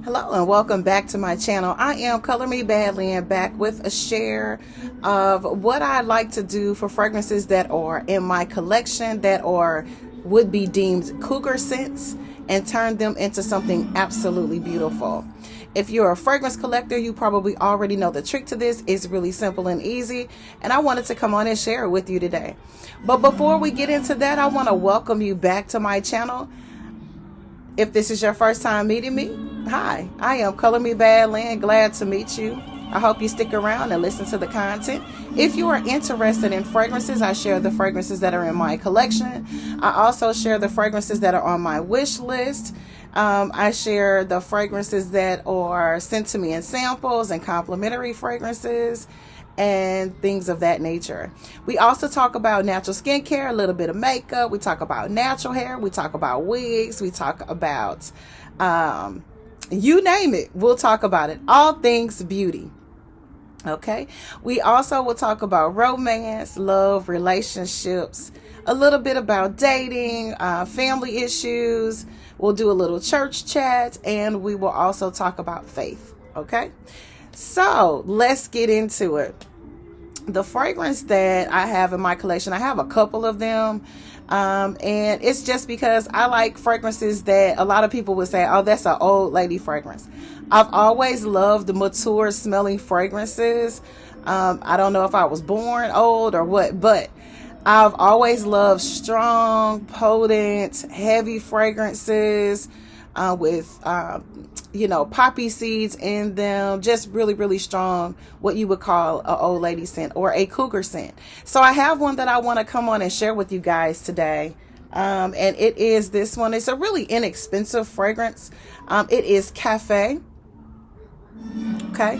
Hello and welcome back to my channel. I am Color Me Badly and back with a share of what I like to do for fragrances that are in my collection that are would be deemed cougar scents and turn them into something absolutely beautiful. If you're a fragrance collector, you probably already know the trick to this. It's really simple and easy, and I wanted to come on and share it with you today. But before we get into that, I want to welcome you back to my channel. If this is your first time meeting me, hi, I am Color Me Badly and glad to meet you. I hope you stick around and listen to the content. If you are interested in fragrances, I share the fragrances that are in my collection. I also share the fragrances that are on my wish list. I share the fragrances that are sent to me in samples and complimentary fragrances and things of that nature. We also talk about natural skincare, a little bit of makeup. We talk about natural hair. We talk about wigs. We talk about, you name it. We'll talk about it. All things beauty. Okay. We also will talk about romance, love, relationships, a little bit about dating, family issues. We'll do a little church chat, and we will also talk about faith. Okay. So let's get into it. The fragrance that I have in my collection, I have a couple of them. And it's just because I like fragrances that a lot of people would say, oh, that's an old lady fragrance. I've always loved the mature smelling fragrances. I don't know if I was born old or what, but I've always loved strong, potent, heavy fragrances with poppy seeds in them, just really, really strong, what you would call an old lady scent or a cougar scent. So I have one that I want to come on and share with you guys today. And it is this one. It's a really inexpensive fragrance. It is Cafe. Okay.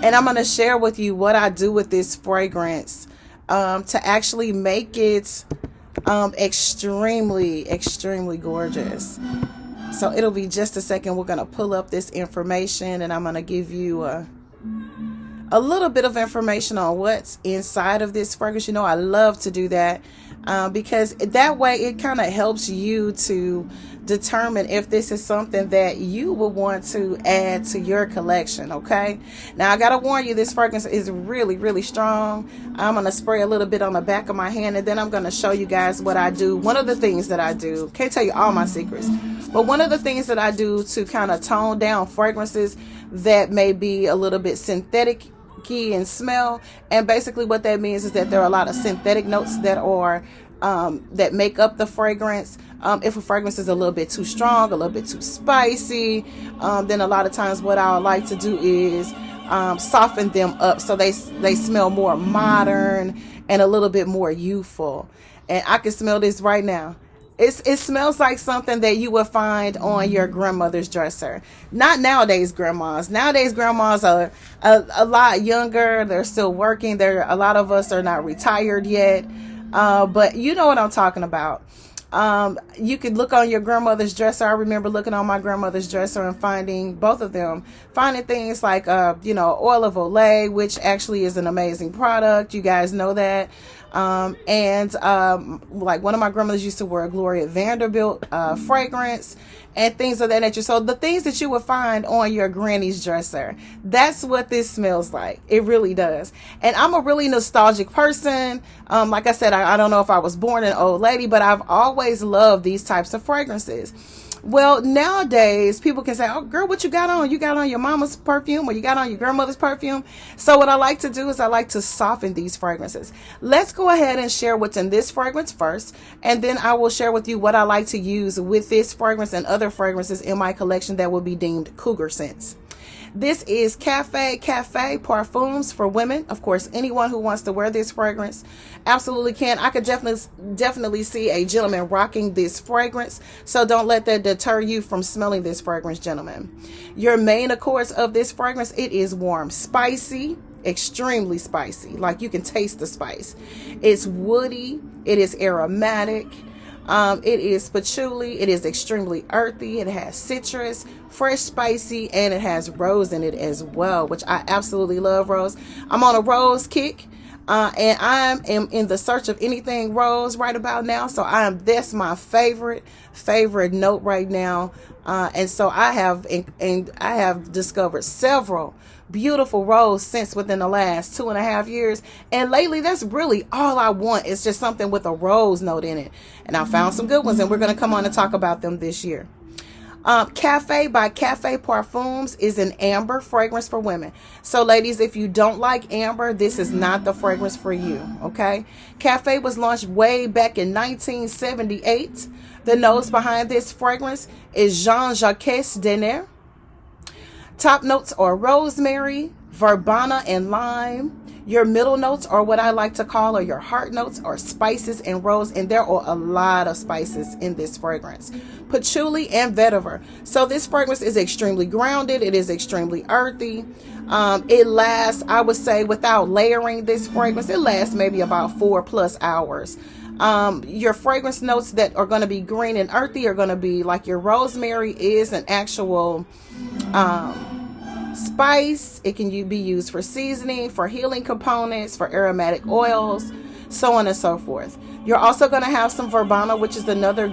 And I'm going to share with you what I do with this fragrance to actually make it extremely, extremely gorgeous. So it'll be just a second. We're going to pull up this information and I'm going to give you a little bit of information on what's inside of this fragrance. You know, I love to do that because that way it kind of helps you to determine if this is something that you will want to add to your collection. Okay. Now I got to warn you, this fragrance is really, really strong. I'm going to spray a little bit on the back of my hand and then I'm going to show you guys what I do. One of the things that I do, can't tell you all my secrets, but one of the things that I do to kind of tone down fragrances that may be a little bit synthetic in smell, and basically what that means is that there are a lot of synthetic notes that are that make up the fragrance. If a fragrance is a little bit too strong, a little bit too spicy, then a lot of times what I like to do is soften them up so they smell more modern and a little bit more youthful. And I can smell this right now. It smells like something that you would find on your grandmother's dresser. Not nowadays grandmas. Nowadays grandmas are a lot younger. They're still working. A lot of us are not retired yet. But you know what I'm talking about. You could look on your grandmother's dresser. I remember looking on my grandmother's dresser and finding both of them, finding things like, oil of Olay, which actually is an amazing product. You guys know that. Like one of my grandmothers used to wear a Gloria Vanderbilt fragrance and things of that nature. So the things that you would find on your granny's dresser, that's what this smells like. It really does. And I'm a really nostalgic person. Like I said, I don't know if I was born an old lady, but I've always loved these types of fragrances. Well, nowadays people can say, oh girl, what you got on? You got on your mama's perfume or you got on your grandmother's perfume? So what I like to do is I like to soften these fragrances. Let's go ahead and share what's in this fragrance first, and then I will share with you what I like to use with this fragrance and other fragrances in my collection that will be deemed cougar scents. This is Cafe Parfums for women. Of course, anyone who wants to wear this fragrance absolutely can. I could definitely see a gentleman rocking this fragrance. So don't let that deter you from smelling this fragrance, gentlemen. Your main accords of this fragrance, it is warm, spicy, extremely spicy. Like you can taste the spice. It's woody. It is aromatic. It is patchouli. It is extremely earthy. It has citrus, fresh spicy, and it has rose in it as well, which I absolutely love rose. I'm on a rose kick. And I am in the search of anything rose right about now. So that's my favorite note right now. And so I have discovered several beautiful rose scents within the last 2.5 years. And lately, that's really all I want, is just something with a rose note in it. And I found some good ones, and we're going to come on and talk about them this year. Cafe by Cafe Parfums is an amber fragrance for women. So ladies, if you don't like amber, this is not the fragrance for you. Okay. Cafe was launched way back in 1978. The nose behind this fragrance is Jean-Jacques Denner. Top notes are rosemary, verbena, and lime. Your middle notes are what I like to call, or your heart notes, are spices and rose. And there are a lot of spices in this fragrance. Patchouli and vetiver. So this fragrance is extremely grounded. It is extremely earthy. It lasts, I would say, without layering this fragrance, it lasts maybe about 4+ hours. Your fragrance notes that are going to be green and earthy are going to be like your rosemary is an actual spice. It can be used for seasoning, for healing components, for aromatic oils, so on and so forth. You're also going to have some verbena, which is another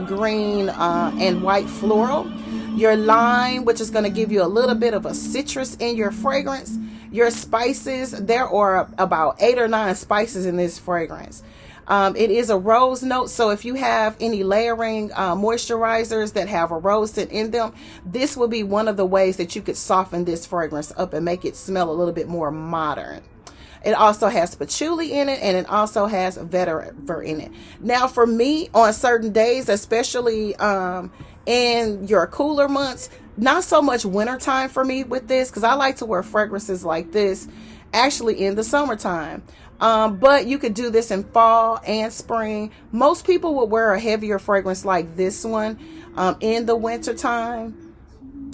green and white floral. Your lime, which is going to give you a little bit of a citrus in your fragrance. Your spices, there are about 8 or 9 spices in this fragrance. It is a rose note, so if you have any layering moisturizers that have a rose scent in them, this will be one of the ways that you could soften this fragrance up and make it smell a little bit more modern. It also has patchouli in it, and it also has vetiver in it. Now, for me, on certain days, especially in your cooler months, not so much wintertime for me with this, because I like to wear fragrances like this actually in the summertime. But you could do this in fall and spring. Most people would wear a heavier fragrance like this one in the winter time.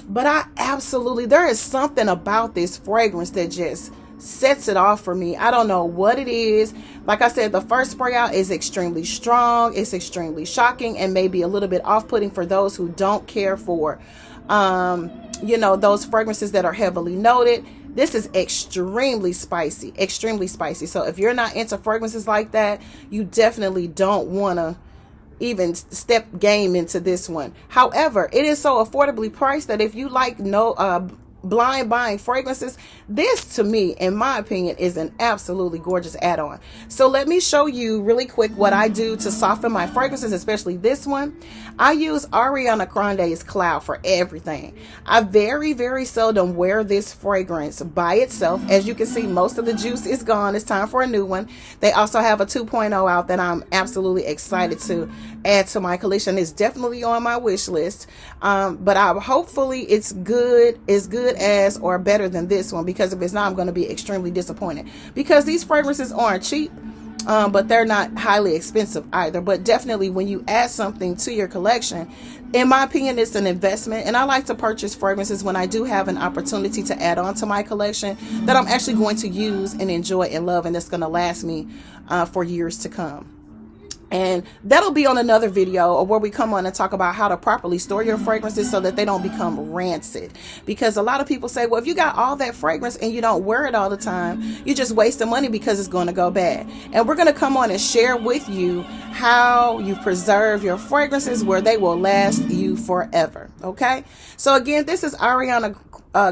But there is something about this fragrance that just sets it off for me. I don't know what it is. Like I said, the first spray out is extremely strong. It's extremely shocking and maybe a little bit off-putting for those who don't care for, those fragrances that are heavily noted. This is extremely spicy. So if you're not into fragrances like that, you definitely don't want to even step game into this one. However, it is so affordably priced that if you like blind buying fragrances, this to me, in my opinion, is an absolutely gorgeous add-on. So let me show you really quick what I do to soften my fragrances, especially this one. I use Ariana Grande's Cloud for everything. I very, very seldom wear this fragrance by itself. As you can see, most of the juice is gone. It's time for a new one. They also have a 2.0 out that I'm absolutely excited to add to my collection. It's definitely on my wish list. But hopefully it's good as or better than this one, because if it's not, I'm going to be extremely disappointed, because these fragrances aren't cheap, but they're not highly expensive either. But definitely when you add something to your collection, in my opinion, it's an investment. And I like to purchase fragrances when I do have an opportunity to add on to my collection that I'm actually going to use and enjoy and love, and that's going to last me for years to come. And that'll be on another video where we come on and talk about how to properly store your fragrances so that they don't become rancid. Because a lot of people say, well, if you got all that fragrance and you don't wear it all the time, you're just wasting money because it's going to go bad. And we're going to come on and share with you how you preserve your fragrances where they will last you forever. Okay. So again, this is Ariana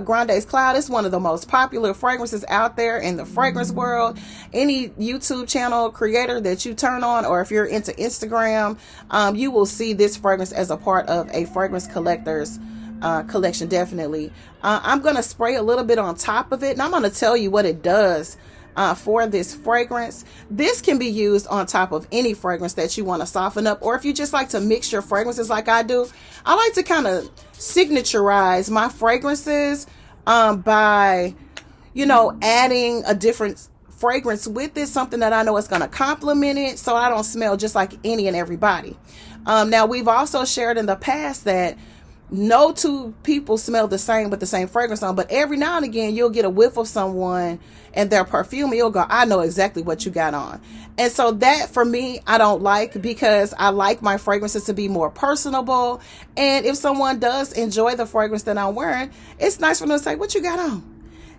Grande's Cloud. It's one of the most popular fragrances out there in the fragrance world. Any YouTube channel creator that you turn on, or if you're into Instagram, you will see this fragrance as a part of a fragrance collector's collection. Definitely. I'm going to spray a little bit on top of it, and I'm going to tell you what it does for this fragrance. This can be used on top of any fragrance that you want to soften up, or if you just like to mix your fragrances like I do. I like to kind of signaturize my fragrances by, adding a different fragrance with it, something that I know is going to complement it, so I don't smell just like any and everybody. Now, we've also shared in the past that no two people smell the same with the same fragrance on, but every now and again you'll get a whiff of someone and their perfume, you'll go, I know exactly what you got on. And so that, for me, I don't like, because I like my fragrances to be more personable. And if someone does enjoy the fragrance that I'm wearing, it's nice for them to say, what you got on?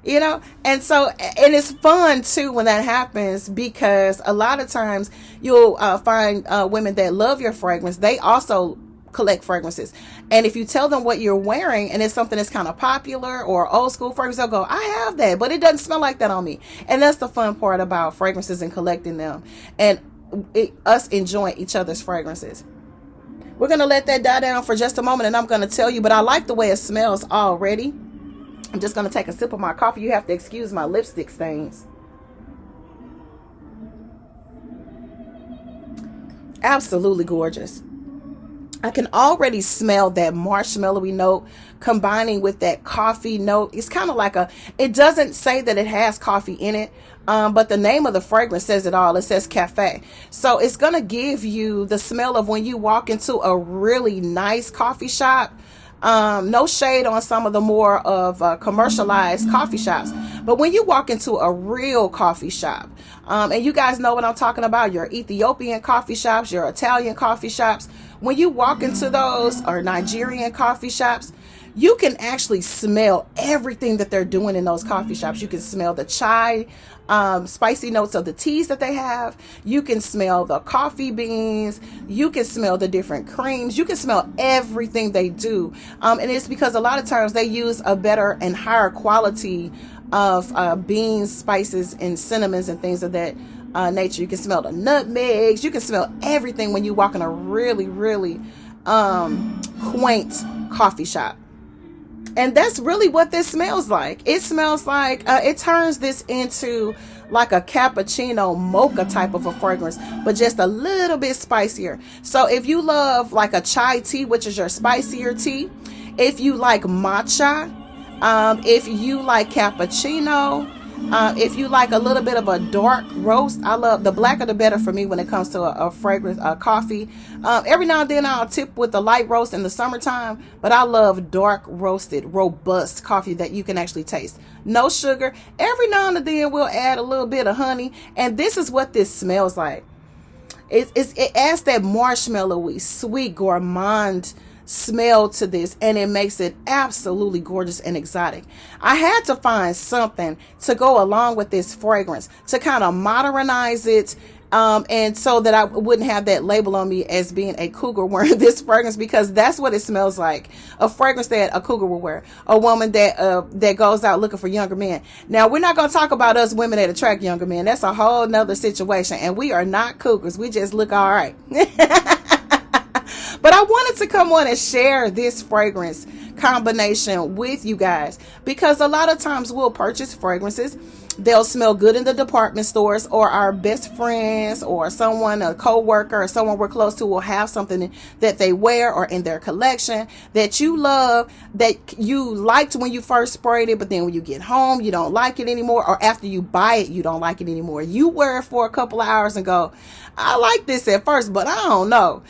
you know. And so, and it's fun too when that happens, because a lot of times you'll find women that love your fragrance, they also collect fragrances. And if you tell them what you're wearing and it's something that's kind of popular or old school fragrance, they'll go, I have that, but it doesn't smell like that on me. And that's the fun part about fragrances and collecting them, and us enjoying each other's fragrances. We're going to let that die down for just a moment, and I'm going to tell you, but I like the way it smells already. I'm just going to take a sip of my coffee. You have to excuse my lipstick stains. Absolutely gorgeous. I can already smell that marshmallowy note combining with that coffee note. It's kind of like it doesn't say that it has coffee in it, but the name of the fragrance says it all. It says cafe. So it's going to give you the smell of when you walk into a really nice coffee shop. No shade on some of the more of commercialized coffee shops, but when you walk into a real coffee shop, and you guys know what I'm talking about, your Ethiopian coffee shops, your Italian coffee shops, when you walk into those, or Nigerian coffee shops, you can actually smell everything that they're doing in those coffee shops. You can smell the chai, spicy notes of the teas that they have. You can smell the coffee beans. You can smell the different creams. You can smell everything they do. And it's because a lot of times they use a better and higher quality of beans, spices, and cinnamons and things of that nature. You can smell the nutmegs. You can smell everything when you walk in a really, really quaint coffee shop. And that's really what this smells like. It smells like, it turns this into like a cappuccino mocha type of a fragrance, but just a little bit spicier. So if you love like a chai tea, which is your spicier tea, if you like matcha, if you like cappuccino, if you like a little bit of a dark roast, I love the blacker the better for me when it comes to a fragrance, coffee. Every now and then I'll tip with the light roast in the summertime, but I love dark roasted, robust coffee that you can actually taste. No sugar. Every now and then we'll add a little bit of honey, and this is what this smells like. It adds that marshmallowy, sweet, gourmand smell to this, and it makes it absolutely gorgeous and exotic. I had to find something to go along with this fragrance to kind of modernize it, and so that I wouldn't have that label on me as being a cougar wearing this fragrance, because that's what it smells like. A fragrance that a cougar will wear, a woman that goes out looking for younger men. Now, we're not going to talk about us women that attract younger men. That's a whole nother situation, and we are not cougars. We just look all right. But I wanted to come on and share this fragrance combination with you guys, because a lot of times we'll purchase fragrances. They'll smell good in the department stores, or our best friends or someone, a co-worker or someone we're close to, will have something that they wear or in their collection that you love, that you liked when you first sprayed it, but then when you get home, you don't like it anymore, or after you buy it, you don't like it anymore. You wear it for a couple of hours and go, I like this at first, but I don't know.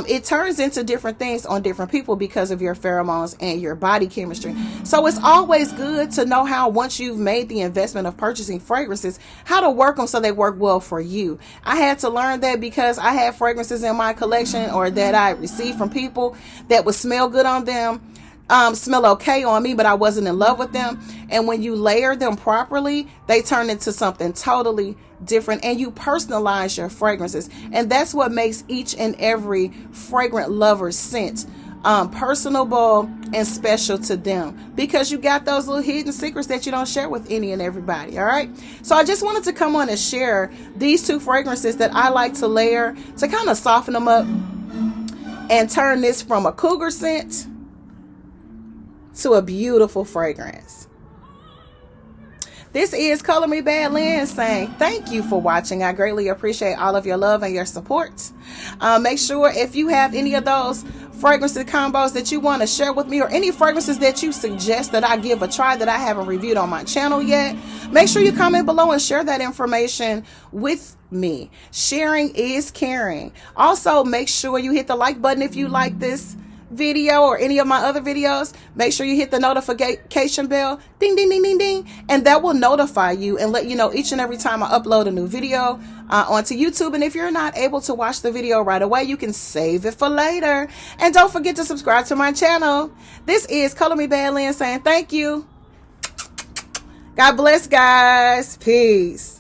It turns into different things on different people because of your pheromones and your body chemistry. So it's always good to know how, once you've made the investment of purchasing fragrances, how to work them so they work well for you. I had to learn that because I had fragrances in my collection, or that I received from people, that would smell good on them, smell okay on me, but I wasn't in love with them. And when you layer them properly, they turn into something totally different, and you personalize your fragrances. And that's what makes each and every fragrant lover's scent personable and special to them, because you got those little hidden secrets that you don't share with any and everybody. All right, so I just wanted to come on and share these two fragrances that I like to layer to kind of soften them up and turn this from a cougar scent to a beautiful fragrance. This is Color Me Bad Lynn saying thank you for watching. I greatly appreciate all of your love and your support. Make sure, if you have any of those fragrances combos that you want to share with me, or any fragrances that you suggest that I give a try that I haven't reviewed on my channel yet, make sure you comment below and share that information with me. Sharing is caring. Also, make sure you hit the like button if you like this video or any of my other videos. Make sure you hit the notification bell, ding ding ding ding ding, and that will notify you and let you know each and every time I upload a new video onto YouTube. And if you're not able to watch the video right away, you can save it for later. And don't forget to subscribe to my channel. This is Color Me Bad Lynn saying thank you. God bless, guys. Peace.